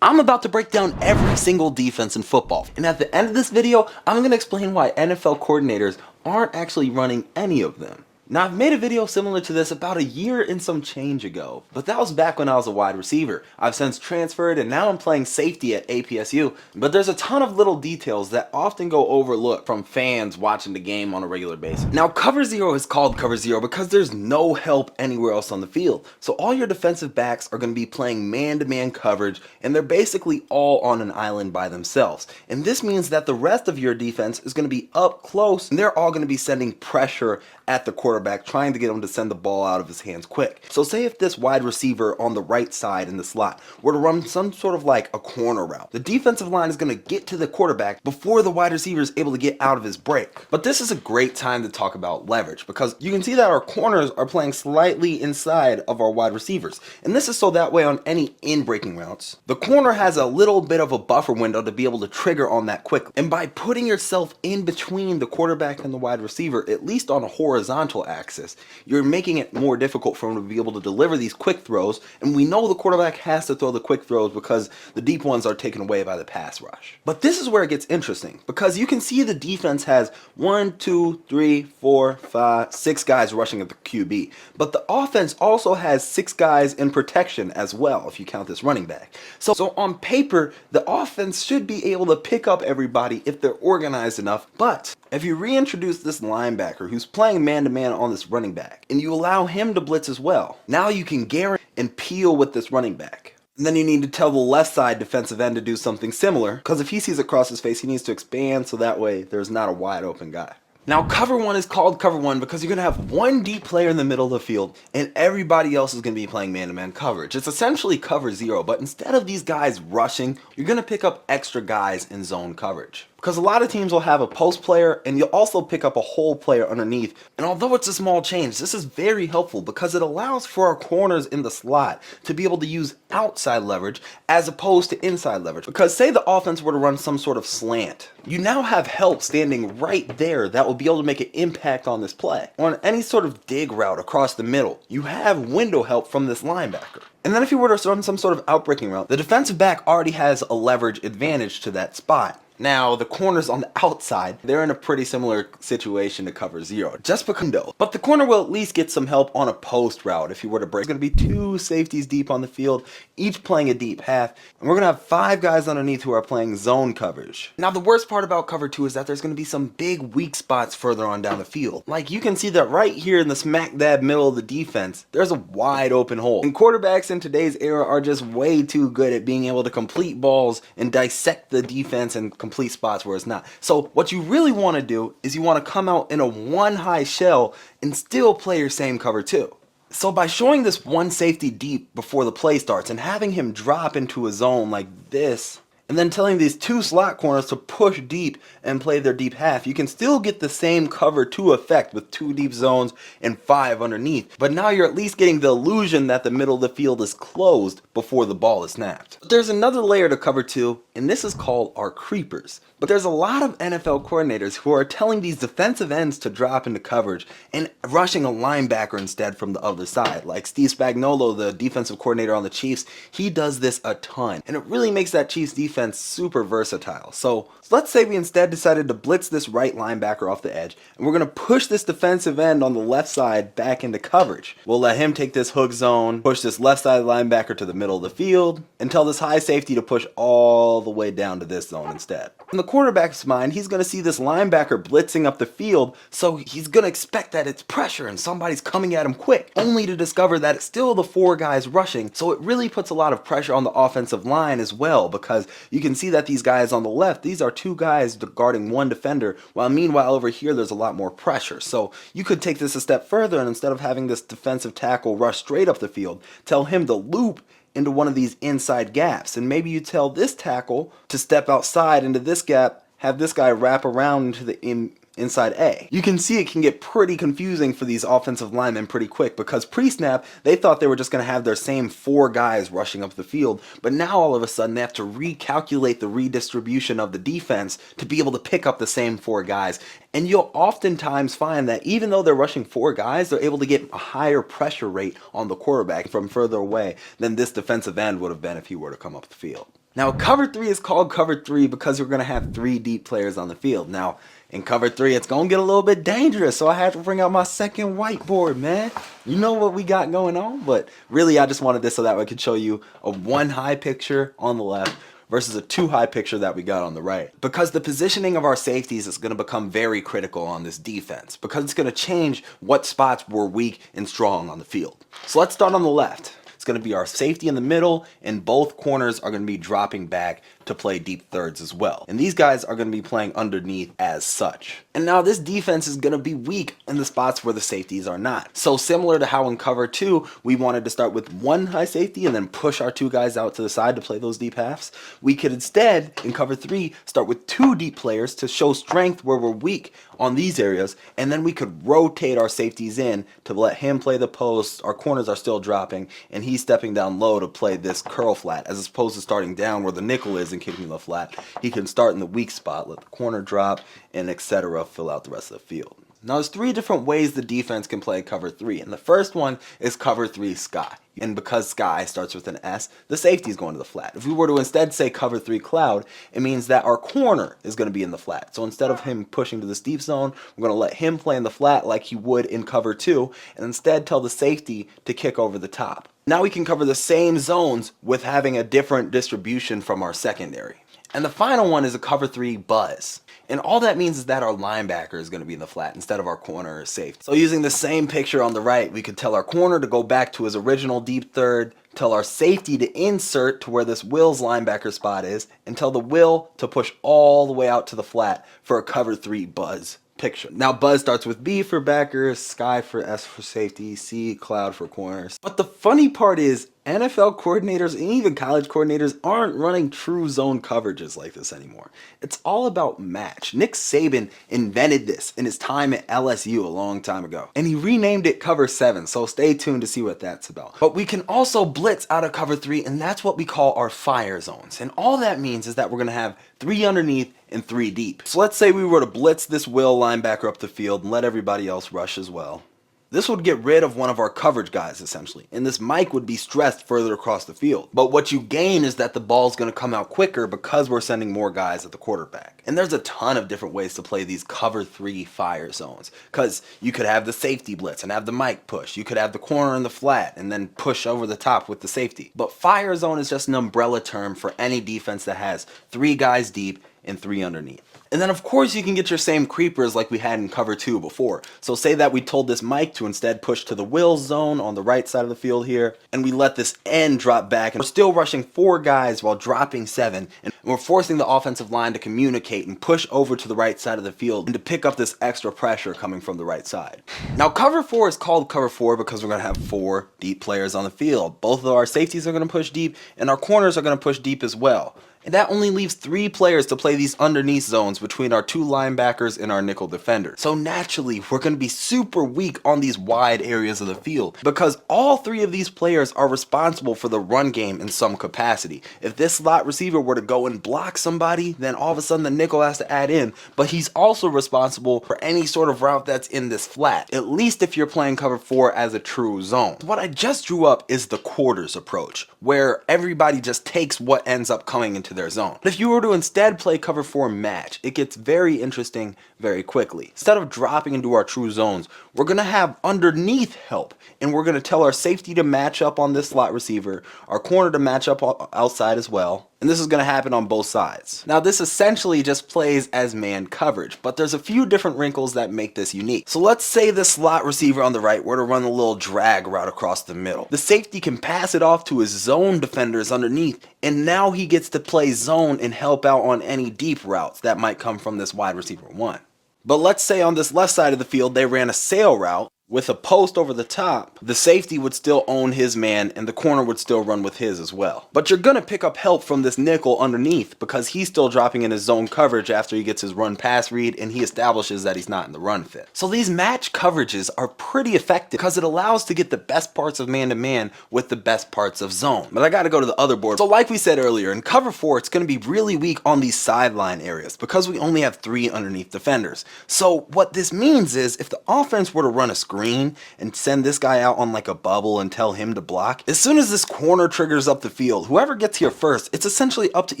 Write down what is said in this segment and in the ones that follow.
I'm about to break down every single defense in football, and at the end of this video, I'm going to explain why NFL coordinators aren't actually running any of them. Now, I've made a video similar to this about a year and some change ago, but that was back when I was a wide receiver. I've since transferred and now I'm playing safety at APSU, but there's a ton of little details that often go overlooked from fans watching the game on a regular basis. Now, cover zero is called cover zero because there's no help anywhere else on the field, so all your defensive backs are going to be playing man-to-man coverage, and they're basically all on an island by themselves. And this means that the rest of your defense is going to be up close, and they're all going to be sending pressure at the quarterback, trying to get him to send the ball out of his hands quick. So say if this wide receiver on the right side in the slot were to run some sort of like a corner route, the defensive line is going to get to the quarterback before the wide receiver is able to get out of his break. But this is a great time to talk about leverage, because you can see that our corners are playing slightly inside of our wide receivers, and this is so that way on any in-breaking routes, the corner has a little bit of a buffer window to be able to trigger on that quickly. And by putting yourself in between the quarterback and the wide receiver, at least on a horizontal axis, you're making it more difficult for him to be able to deliver these quick throws, and we know the quarterback has to throw the quick throws because the deep ones are taken away by the pass rush. But this is where it gets interesting, because you can see the defense has 1, 2, 3, 4, 5, 6 guys rushing at the QB, but the offense also has 6 guys in protection as well, if you count this running back. So on paper, the offense should be able to pick up everybody if they're organized enough, but if you reintroduce this linebacker who's playing man-to-man on this running back, and you allow him to blitz as well, now you can guarantee and peel with this running back. And then you need to tell the left side defensive end to do something similar, because if he sees it cross his face, he needs to expand so that way there's not a wide open guy. Now, cover one is called cover one because you're going to have one deep player in the middle of the field and everybody else is going to be playing man-to-man coverage. It's essentially cover zero, but instead of these guys rushing, you're going to pick up extra guys in zone coverage. Because a lot of teams will have a post player and you'll also pick up a hole player underneath. And although it's a small change, this is very helpful because it allows for our corners in the slot to be able to use outside leverage as opposed to inside leverage. Because say the offense were to run some sort of slant, you now have help standing right there that will be able to make an impact on this play. On any sort of dig route across the middle, you have window help from this linebacker. And then if you were to run some sort of outbreaking route, the defensive back already has a leverage advantage to that spot. Now, the corners on the outside, they're in a pretty similar situation to cover zero, just because though. But the corner will at least get some help on a post route if you were to break. There's going to be 2 safeties deep on the field, each playing a deep half, and we're going to have 5 guys underneath who are playing zone coverage. Now, the worst part about cover 2 is that there's going to be some big weak spots further on down the field. Like, you can see that right here in the smack dab middle of the defense, there's a wide open hole. And quarterbacks in today's era are just way too good at being able to complete balls and dissect the defense and complete spots where it's not. So what you really want to do is you want to come out in a 1 high shell and still play your same cover 2. So by showing this 1 safety deep before the play starts and having him drop into a zone like this, and then telling these 2 slot corners to push deep and play their deep half, you can still get the same cover 2 effect with 2 deep zones and 5 underneath. But now you're at least getting the illusion that the middle of the field is closed before the ball is snapped. But there's another layer to cover 2, and this is called our creepers. But there's a lot of NFL coordinators who are telling these defensive ends to drop into coverage and rushing a linebacker instead from the other side. Like Steve Spagnuolo, the defensive coordinator on the Chiefs, he does this a ton. And it really makes that Chiefs defense super versatile. So let's say we instead decided to blitz this right linebacker off the edge, and we're going to push this defensive end on the left side back into coverage. We'll let him take this hook zone, push this left side linebacker to the middle of the field, and tell this high safety to push all the way down to this zone instead. In the quarterback's mind, he's going to see this linebacker blitzing up the field, so he's going to expect that it's pressure and somebody's coming at him quick, only to discover that it's still the 4 guys rushing. So it really puts a lot of pressure on the offensive line as well, because you can see that these guys on the left, these are 2 guys guarding 1 defender, while meanwhile over here there's a lot more pressure. So you could take this a step further, and instead of having this defensive tackle rush straight up the field, tell him to loop into one of these inside gaps, and maybe you tell this tackle to step outside into this gap, have this guy wrap around into the inside A. You can see it can get pretty confusing for these offensive linemen pretty quick, because pre-snap they thought they were just going to have their same 4 guys rushing up the field, but now all of a sudden they have to recalculate the redistribution of the defense to be able to pick up the same 4 guys. And you'll oftentimes find that even though they're rushing 4 guys, they're able to get a higher pressure rate on the quarterback from further away than this defensive end would have been if he were to come up the field. Now, cover 3 is called cover 3 because we're going to have 3 deep players on the field. Now, in cover 3, it's going to get a little bit dangerous, so I had to bring out my second whiteboard, man. You know what we got going on, but really I just wanted this so that I could show you a 1 high picture on the left versus a 2 high picture that we got on the right. Because the positioning of our safeties is going to become very critical on this defense, because it's going to change what spots we're weak and strong on the field. So let's start on the left. It's going to be our safety in the middle, and both corners are going to be dropping back to play deep thirds as well. And these guys are going to be playing underneath as such. And now this defense is going to be weak in the spots where the safeties are not. So similar to how in cover 2, we wanted to start with 1 high safety and then push our 2 guys out to the side to play those deep halves, we could instead, in cover 3, start with 2 deep players to show strength where we're weak on these areas, and then we could rotate our safeties in to let him play the post. Our corners are still dropping, and he's stepping down low to play this curl flat, as opposed to starting down where the nickel is and kicking the flat. He can start in the weak spot, let the corner drop, and etc. fill out the rest of the field. Now, there's 3 different ways the defense can play cover 3, and the first one is cover 3 sky. And because sky starts with an S, the safety is going to the flat. If we were to instead say cover 3 cloud, it means that our corner is going to be in the flat. So instead of him pushing to the deep zone, we're going to let him play in the flat like he would in cover 2, and instead tell the safety to kick over the top. Now we can cover the same zones with having a different distribution from our secondary. And the final one is a cover 3 buzz. And all that means is that our linebacker is going to be in the flat instead of our corner or safety. So using the same picture on the right, we could tell our corner to go back to his original deep third, tell our safety to insert to where this Will's linebacker spot is, and tell the Will to push all the way out to the flat for a cover 3 buzz picture. Now, buzz starts with B for backers, sky for S for safety, C, cloud for corners. But the funny part is NFL coordinators and even college coordinators aren't running true zone coverages like this anymore. It's all about match. Nick Saban invented this in his time at LSU a long time ago, and he renamed it cover 7, so stay tuned to see what that's about. But we can also blitz out of cover 3, and that's what we call our fire zones. And all that means is that we're going to have 3 underneath and 3 deep. So let's say we were to blitz this Will linebacker up the field and let everybody else rush as well. This would get rid of one of our coverage guys, essentially, and this Mike would be stressed further across the field. But what you gain is that the ball's going to come out quicker because we're sending more guys at the quarterback. And there's a ton of different ways to play these cover 3 fire zones, because you could have the safety blitz and have the Mike push. You could have the corner in the flat and then push over the top with the safety. But fire zone is just an umbrella term for any defense that has 3 guys deep and 3 underneath. And then of course you can get your same creepers like we had in cover 2 before. So say that we told this Mike to instead push to the Will zone on the right side of the field here, and we let this end drop back, and we're still rushing 4 guys while dropping 7, and we're forcing the offensive line to communicate and push over to the right side of the field and to pick up this extra pressure coming from the right side. Now cover 4 is called cover 4 because we're going to have 4 deep players on the field. Both of our safeties are going to push deep, and our corners are going to push deep as well. And that only leaves 3 players to play these underneath zones between our 2 linebackers and our nickel defender. So naturally, we're going to be super weak on these wide areas of the field because all 3 of these players are responsible for the run game in some capacity. If this slot receiver were to go and block somebody, then all of a sudden the nickel has to add in, but he's also responsible for any sort of route that's in this flat, at least if you're playing cover 4 as a true zone. What I just drew up is the quarters approach, where everybody just takes what ends up coming into their zone. But if you were to instead play cover 4 match, it gets very interesting very quickly. Instead of dropping into our true zones, we're going to have underneath help, and we're going to tell our safety to match up on this slot receiver, our corner to match up outside as well, and this is going to happen on both sides. Now this essentially just plays as man coverage, but there's a few different wrinkles that make this unique. So let's say the slot receiver on the right were to run a little drag route across the middle. The safety can pass it off to his zone defenders underneath, and now he gets to play zone and help out on any deep routes that might come from this wide receiver 1. But let's say on this left side of the field they ran a sail route with a post over the top. The safety would still own his man and the corner would still run with his as well. But you're going to pick up help from this nickel underneath because he's still dropping in his zone coverage after he gets his run pass read and he establishes that he's not in the run fit. So these match coverages are pretty effective because it allows to get the best parts of man-to-man with the best parts of zone. But I got to go to the other board. So like we said earlier, in cover 4 it's going to be really weak on these sideline areas because we only have 3 underneath defenders. So what this means is if the offense were to run a screen, screen and send this guy out on like a bubble and tell him to block. As soon as this corner triggers up the field, whoever gets here first, it's essentially up to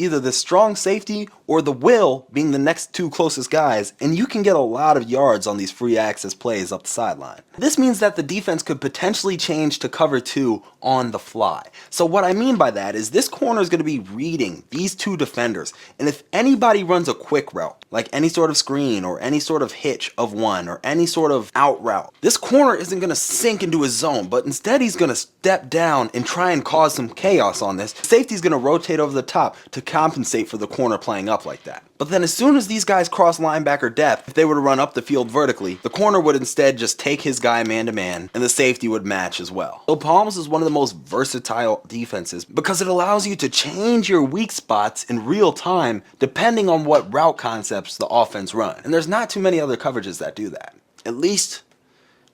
either the strong safety or the will being the next two closest guys, and you can get a lot of yards on these free access plays up the sideline. This means that the defense could potentially change to cover 2 on the fly. So what I mean by that is this corner is going to be reading these two defenders, and if anybody runs a quick route, like any sort of screen or any sort of hitch of one or any sort of out route, this corner isn't going to sink into his zone, but instead he's going to step down and try and cause some chaos on this. Safety's going to rotate over the top to compensate for the corner playing up like that. But then as soon as these guys cross linebacker depth, if they were to run up the field vertically, the corner would instead just take his guy man-to-man, and the safety would match as well. So Palms is one of the most versatile defenses because it allows you to change your weak spots in real time depending on what route concepts the offense run. And there's not too many other coverages that do that. At least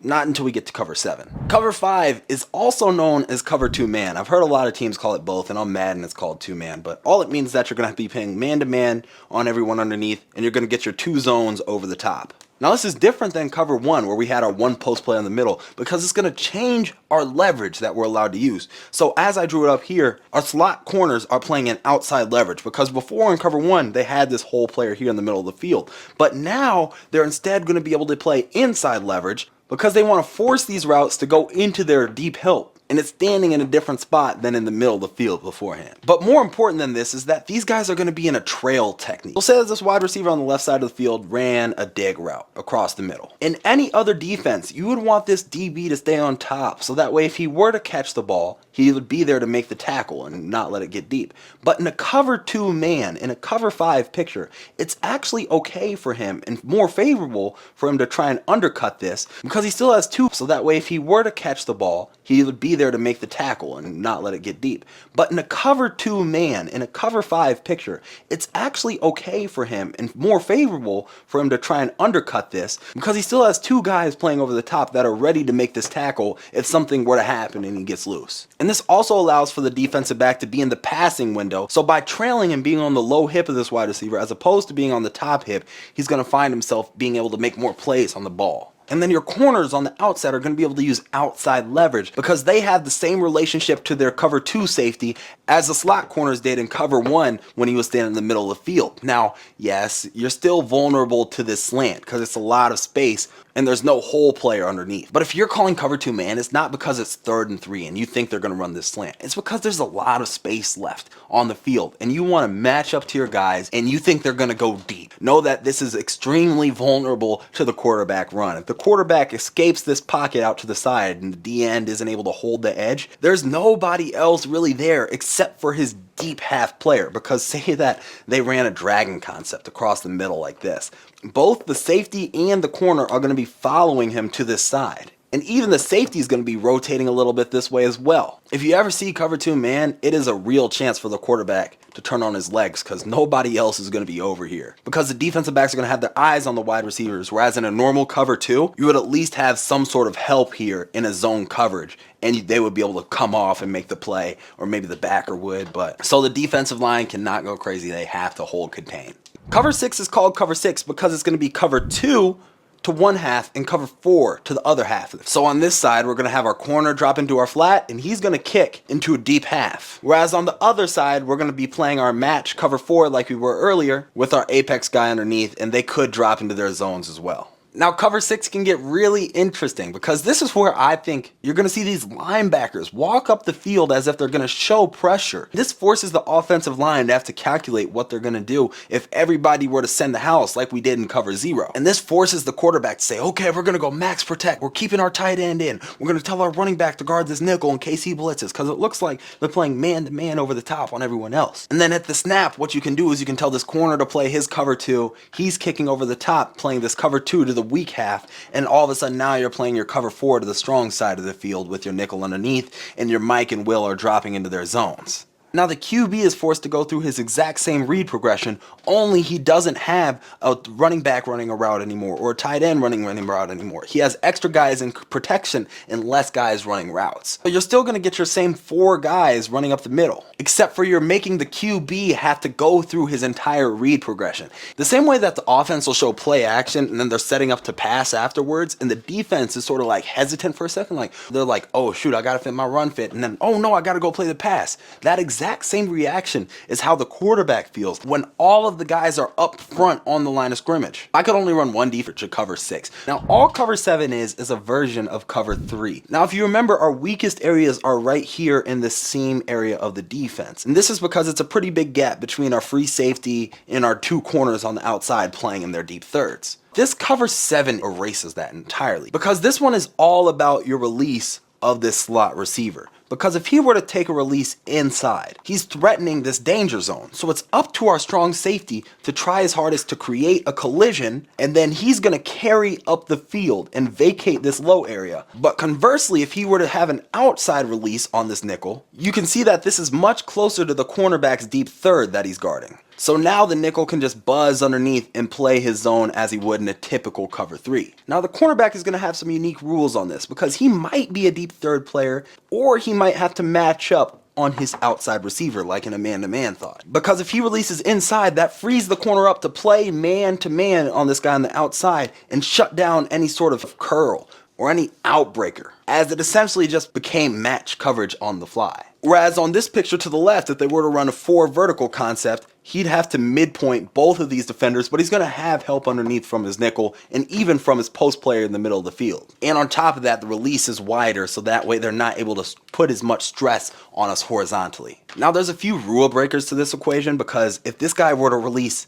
not until we get to cover 7. Cover 5 is also known as cover 2 man. I've heard a lot of teams call it both, and on Madden it's called 2 man, but all it means is that you're going to be playing man to man on everyone underneath, and you're going to get your 2 zones over the top. Now this is different than cover 1 where we had our 1 post play in the middle because it's going to change our leverage that we're allowed to use. So as I drew it up here, our slot corners are playing an outside leverage because before in cover 1 they had this whole player here in the middle of the field. But now they're instead going to be able to play inside leverage because they want to force these routes to go into their deep help. And it's standing in a different spot than in the middle of the field beforehand. But more important than this is that these guys are going to be in a trail technique. So say that this wide receiver on the left side of the field ran a dig route across the middle. In any other defense, you would want this DB to stay on top, so that way if he were to catch the ball, he would be there to make the tackle and not let it get deep. But in a cover 2 man, in a cover 5 picture, it's actually okay for him and more favorable for him to try and undercut this because he still has 2, so that way if he were to catch the ball, he would be there to make the tackle and not let it get deep. But in a cover 2 man, in a cover 5 picture, it's actually okay for him and more favorable for him to try and undercut this because he still has 2 guys playing over the top that are ready to make this tackle if something were to happen and he gets loose. And this also allows for the defensive back to be in the passing window, so by trailing and being on the low hip of this wide receiver as opposed to being on the top hip, he's going to find himself being able to make more plays on the ball. And then your corners on the outside are going to be able to use outside leverage because they have the same relationship to their cover 2 safety as the slot corners did in cover 1 when he was standing in the middle of the field. Now, yes, you're still vulnerable to this slant because it's a lot of space and there's no hole player underneath. But if you're calling cover 2 man, it's not because it's 3rd and 3 and you think they're going to run this slant. It's because there's a lot of space left on the field and you want to match up to your guys and you think they're going to go deep. Know that this is extremely vulnerable to the quarterback run. If the quarterback escapes this pocket out to the side and the D end isn't able to hold the edge, there's nobody else really there except for his deep half player, because say that they ran a dragon concept across the middle like this. Both the safety and the corner are going to be following him to this side. And even the safety is going to be rotating a little bit this way as well. If you ever see cover 2 man, it is a real chance for the quarterback to turn on his legs because nobody else is going to be over here. Because the defensive backs are going to have their eyes on the wide receivers, whereas in a normal cover 2, you would at least have some sort of help here in a zone coverage, and they would be able to come off and make the play, or maybe the backer would. But so the defensive line cannot go crazy. They have to hold contain. Cover 6 is called cover 6 because it's going to be cover 2 to one half and cover 4 to the other half. So on this side, we're going to have our corner drop into our flat and he's going to kick into a deep half. Whereas on the other side, we're going to be playing our match cover 4 like we were earlier with our apex guy underneath, and they could drop into their zones as well. Now cover 6 can get really interesting because this is where I think you're going to see these linebackers walk up the field as if they're going to show pressure. This forces the offensive line to have to calculate what they're going to do if everybody were to send the house like we did in cover 0. And this forces the quarterback to say, okay, we're going to go max protect. We're keeping our tight end in. We're going to tell our running back to guard this nickel in case he blitzes because it looks like they're playing man-to-man over the top on everyone else. And then at the snap, what you can do is you can tell this corner to play his cover 2. He's kicking over the top, playing this cover 2 to the weak half, and all of a sudden now you're playing your cover 4 to the strong side of the field with your nickel underneath, and your Mike and Will are dropping into their zones. Now the QB is forced to go through his exact same read progression, only he doesn't have a running back running a route anymore or a tight end running a route anymore. He has extra guys in protection and less guys running routes. But you're still going to get your same 4 guys running up the middle, except for you're making the QB have to go through his entire read progression. The same way that the offense will show play action and then they're setting up to pass afterwards, and the defense is sort of like hesitant for a second, like they're like, oh shoot, I gotta fit my run fit, and then oh no, I gotta go play the pass. That exact same reaction is how the quarterback feels when all of the guys are up front on the line of scrimmage. I could only run one defense to cover 6. Now all cover 7 is a version of cover 3. Now if you remember, our weakest areas are right here in the seam area of the defense, and this is because it's a pretty big gap between our free safety and our 2 corners on the outside playing in their deep thirds. This cover 7 erases that entirely, because this one is all about your release of this slot receiver. Because if he were to take a release inside, he's threatening this danger zone. So it's up to our strong safety to try his hardest to create a collision, and then he's going to carry up the field and vacate this low area. But conversely, if he were to have an outside release on this nickel, you can see that this is much closer to the cornerback's deep third that he's guarding. So now the nickel can just buzz underneath and play his zone as he would in a typical cover 3. Now the cornerback is going to have some unique rules on this, because he might be a deep third player, or he might have to match up on his outside receiver like in a man-to-man thought. Because if he releases inside, that frees the corner up to play man-to-man on this guy on the outside and shut down any sort of curl or any outbreaker, as it essentially just became match coverage on the fly. Whereas on this picture to the left, if they were to run a 4 vertical concept, he'd have to midpoint both of these defenders, but he's going to have help underneath from his nickel and even from his post player in the middle of the field. And on top of that, the release is wider, so that way they're not able to put as much stress on us horizontally. Now there's a few rule breakers to this equation, because if this guy were to release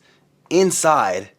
inside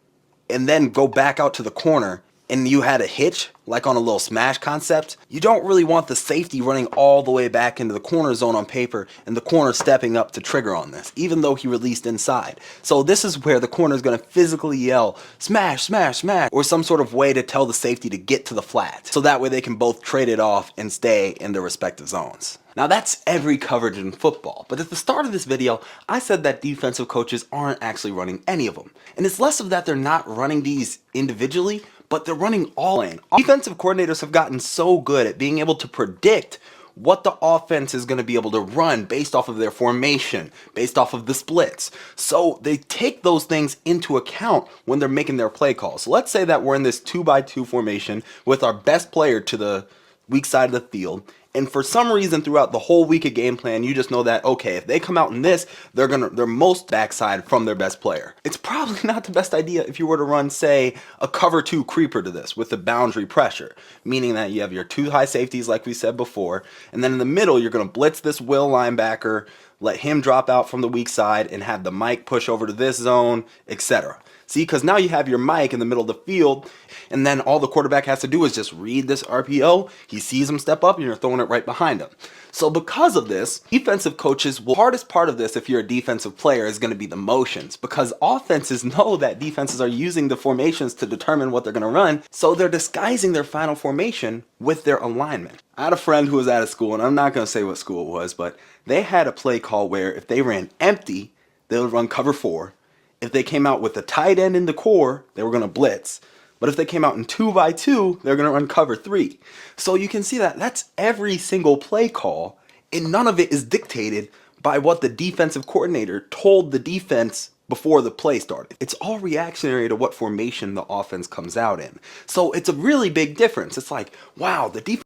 and then go back out to the corner, and you had a hitch, like on a little smash concept, you don't really want the safety running all the way back into the corner zone on paper and the corner stepping up to trigger on this, even though he released inside. So this is where the corner is going to physically yell, smash, smash, smash, or some sort of way to tell the safety to get to the flat. So that way they can both trade it off and stay in their respective zones. Now that's every coverage in football, but at the start of this video, I said that defensive coaches aren't actually running any of them. And it's less of that they're not running these individually, but they're running all in. Defensive coordinators have gotten so good at being able to predict what the offense is going to be able to run based off of their formation, based off of the splits. So they take those things into account when they're making their play calls. So let's say that we're in this 2x2 formation with our best player to the weak side of the field, and for some reason throughout the whole week of game plan, you just know that, okay, if they come out in this, they're most backside from their best player. It's probably not the best idea if you were to run, say, a cover 2 creeper to this with the boundary pressure, meaning that you have your 2 high safeties like we said before, and then in the middle you're going to blitz this will linebacker, let him drop out from the weak side, and have the Mike push over to this zone, etc. See, because now you have your Mike in the middle of the field, and then all the quarterback has to do is just read this RPO, he sees him step up, and you're throwing it right behind him. So because of this, defensive coaches will, hardest part of this if you're a defensive player is going to be the motions, because offenses know that defenses are using the formations to determine what they're going to run, so they're disguising their final formation with their alignment. I had a friend who was at a school, and I'm not going to say what school it was, but they had a play call where if they ran empty, they would run cover 4. If they came out with the tight end in the core, they were going to blitz. But if they came out in 2x2, they're going to run cover 3. So you can see that that's every single play call, and none of it is dictated by what the defensive coordinator told the defense before the play started. It's all reactionary to what formation the offense comes out in. So it's a really big difference. It's like, wow, the defense